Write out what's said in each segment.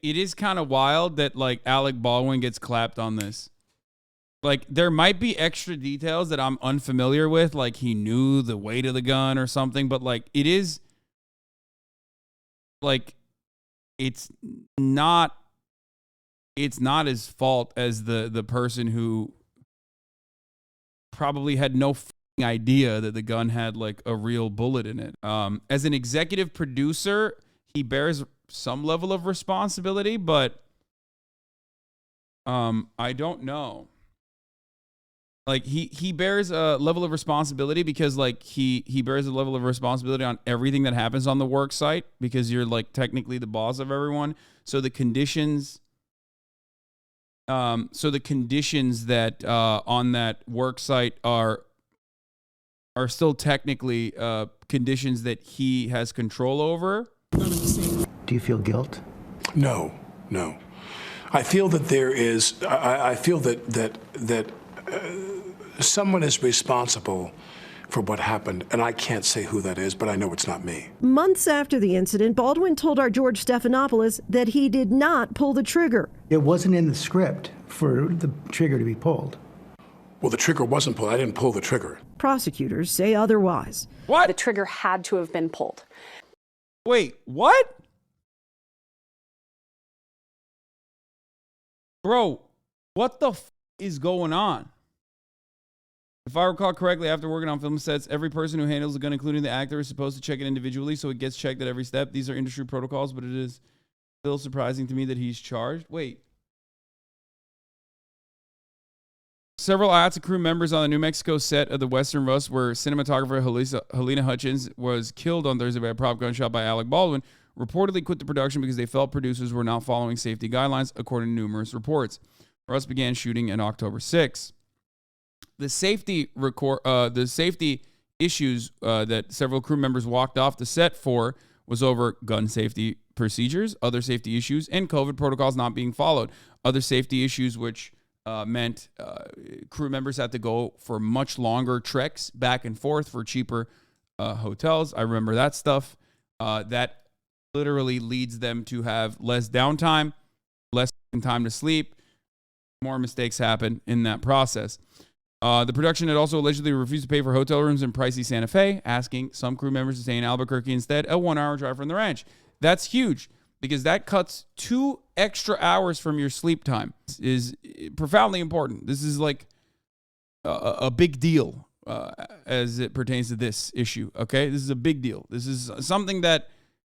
it is kind of wild that like Alec Baldwin gets clapped on this. Like there might be extra details that I'm unfamiliar with, like he knew the weight of the gun or something, but like it is like it's not his fault as the person who probably had no idea that the gun had like a real bullet in it. As an executive producer, he bears some level of responsibility, but I don't know. Like he bears a level of responsibility because like he bears a level of responsibility on everything that happens on the work site because you're like technically the boss of everyone. So the conditions that on that work site are still technically conditions that he has control over. Do you feel guilt? No. I feel that there is. I feel that someone is responsible for what happened, and I can't say who that is, but I know it's not me. Months after the incident, Baldwin told our George Stephanopoulos that he did not pull the trigger. It wasn't in the script for the trigger to be pulled. Well, the trigger wasn't pulled. I didn't pull the trigger. Prosecutors say otherwise. What? The trigger had to have been pulled. Wait, what? Bro, what the is going on? If I recall correctly, after working on film sets, every person who handles a gun, including the actor, is supposed to check it individually, so it gets checked at every step. These are industry protocols, but it is still surprising to me that he's charged. Wait. Several ATSA crew members on the New Mexico set of the Western Rust, where cinematographer Helena Hutchins was killed on Thursday by a prop gun shot by Alec Baldwin, reportedly quit the production because they felt producers were not following safety guidelines, according to numerous reports. Rust began shooting in October 6. The safety issues that several crew members walked off the set for was over gun safety procedures, other safety issues, and COVID protocols not being followed. Other safety issues, which meant crew members had to go for much longer treks back and forth for cheaper hotels. I remember that stuff. That literally leads them to have less downtime, less time to sleep. More mistakes happen in that process. The production had also allegedly refused to pay for hotel rooms in pricey Santa Fe, asking some crew members to stay in Albuquerque instead, a 1-hour drive from the ranch. That's huge because that cuts 2 extra hours from your sleep time. This is profoundly important. This is like a big deal as it pertains to this issue, okay? This is a big deal. This is something that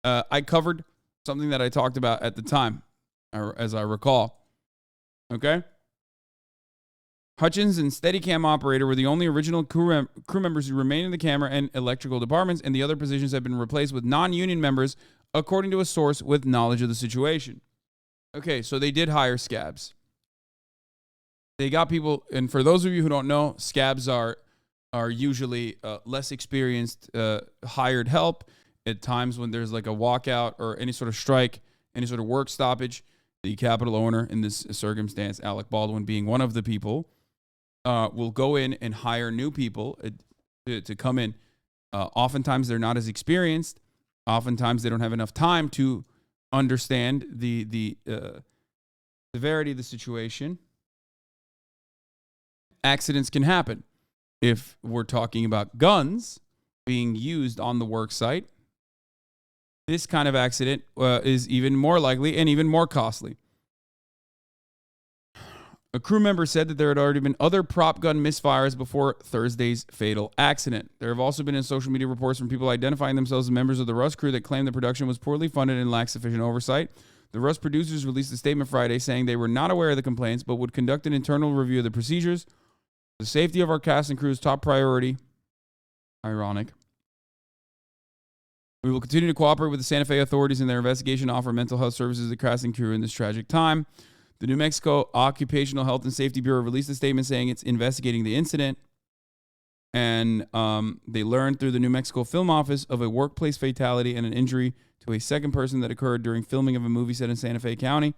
I covered, something that I talked about at the time, as I recall, okay? Hutchins and Steadicam operator were the only original crew members who remained in the camera and electrical departments, and the other positions have been replaced with non-union members, according to a source with knowledge of the situation. Okay, so they did hire scabs. They got people, and for those of you who don't know, scabs are usually less experienced hired help at times when there's like a walkout or any sort of strike, any sort of work stoppage. The Capitol owner, in this circumstance, Alec Baldwin being one of the people, will go in and hire new people to come in. Oftentimes, they're not as experienced. Oftentimes, they don't have enough time to understand the severity of the situation. Accidents can happen. If we're talking about guns being used on the work site, this kind of accident is even more likely and even more costly. A crew member said that there had already been other prop gun misfires before Thursday's fatal accident. There have also been social media reports from people identifying themselves as members of the Rust crew that claim the production was poorly funded and lacked sufficient oversight. The Rust producers released a statement Friday saying they were not aware of the complaints, but would conduct an internal review of the procedures. The safety of our cast and crew is top priority. Ironic. We will continue to cooperate with the Santa Fe authorities in their investigation and offer mental health services to the cast and crew in this tragic time. The New Mexico Occupational Health and Safety Bureau released a statement saying it's investigating the incident. And they learned through the New Mexico Film Office of a workplace fatality and an injury to a second person that occurred during filming of a movie set in Santa Fe County.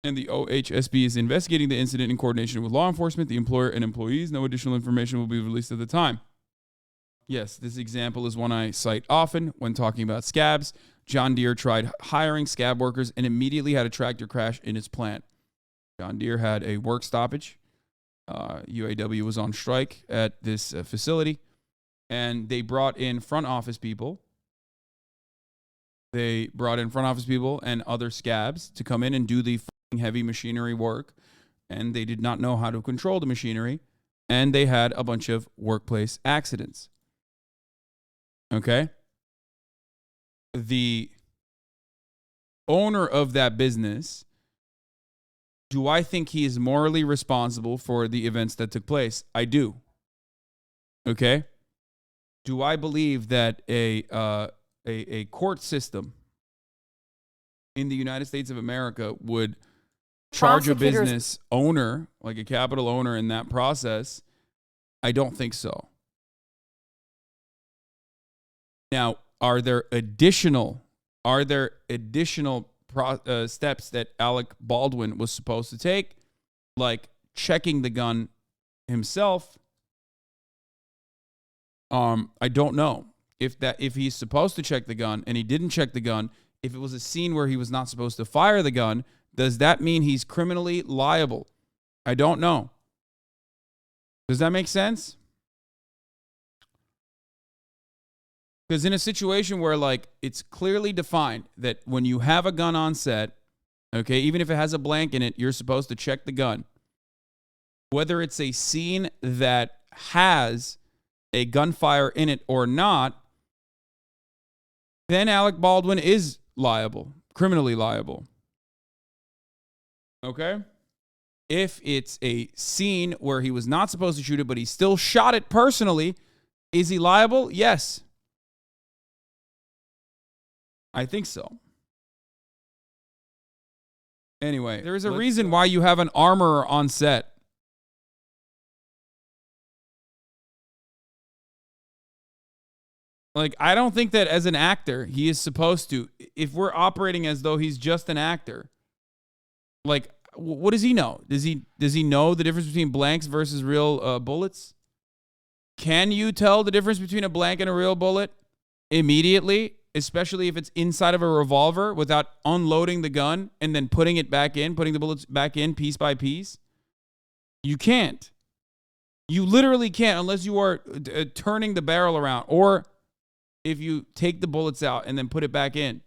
And the OHSB is investigating the incident in coordination with law enforcement, the employer, and employees. No additional information will be released at the time. Yes, this example is one I cite often when talking about scabs. John Deere tried hiring scab workers and immediately had a tractor crash in its plant. John Deere had a work stoppage. UAW was on strike at this facility, and they brought in front office people. They brought in front office people and other scabs to come in and do the heavy machinery work, and they did not know how to control the machinery, and they had a bunch of workplace accidents. Okay? The owner of that business, do I think he is morally responsible for the events that took place? I do. Okay? Do I believe that a court system in the United States of America would charge a business owner, like a capital owner in that process? I don't think so. Now, are there additional steps that Alec Baldwin was supposed to take, like checking the gun himself? I don't know if he's supposed to check the gun and he didn't check the gun. If it was a scene where he was not supposed to fire the gun, does that mean he's criminally liable? I don't know. Does that make sense? Because in a situation where, like, it's clearly defined that when you have a gun on set, okay, even if it has a blank in it, you're supposed to check the gun. Whether it's a scene that has a gunfire in it or not, then Alec Baldwin is liable, criminally liable. Okay? If it's a scene where he was not supposed to shoot it, but he still shot it personally, is he liable? Yes. I think so. Anyway, there is a reason why you have an armorer on set. Like, I don't think that as an actor, he is supposed to. If we're operating as though he's just an actor, like, what does he know? Does he know the difference between blanks versus real bullets? Can you tell the difference between a blank and a real bullet immediately, especially if it's inside of a revolver, without unloading the gun and then putting it back in, putting the bullets back in piece by piece? You can't. You literally can't unless you are turning the barrel around, or if you take the bullets out and then put it back in.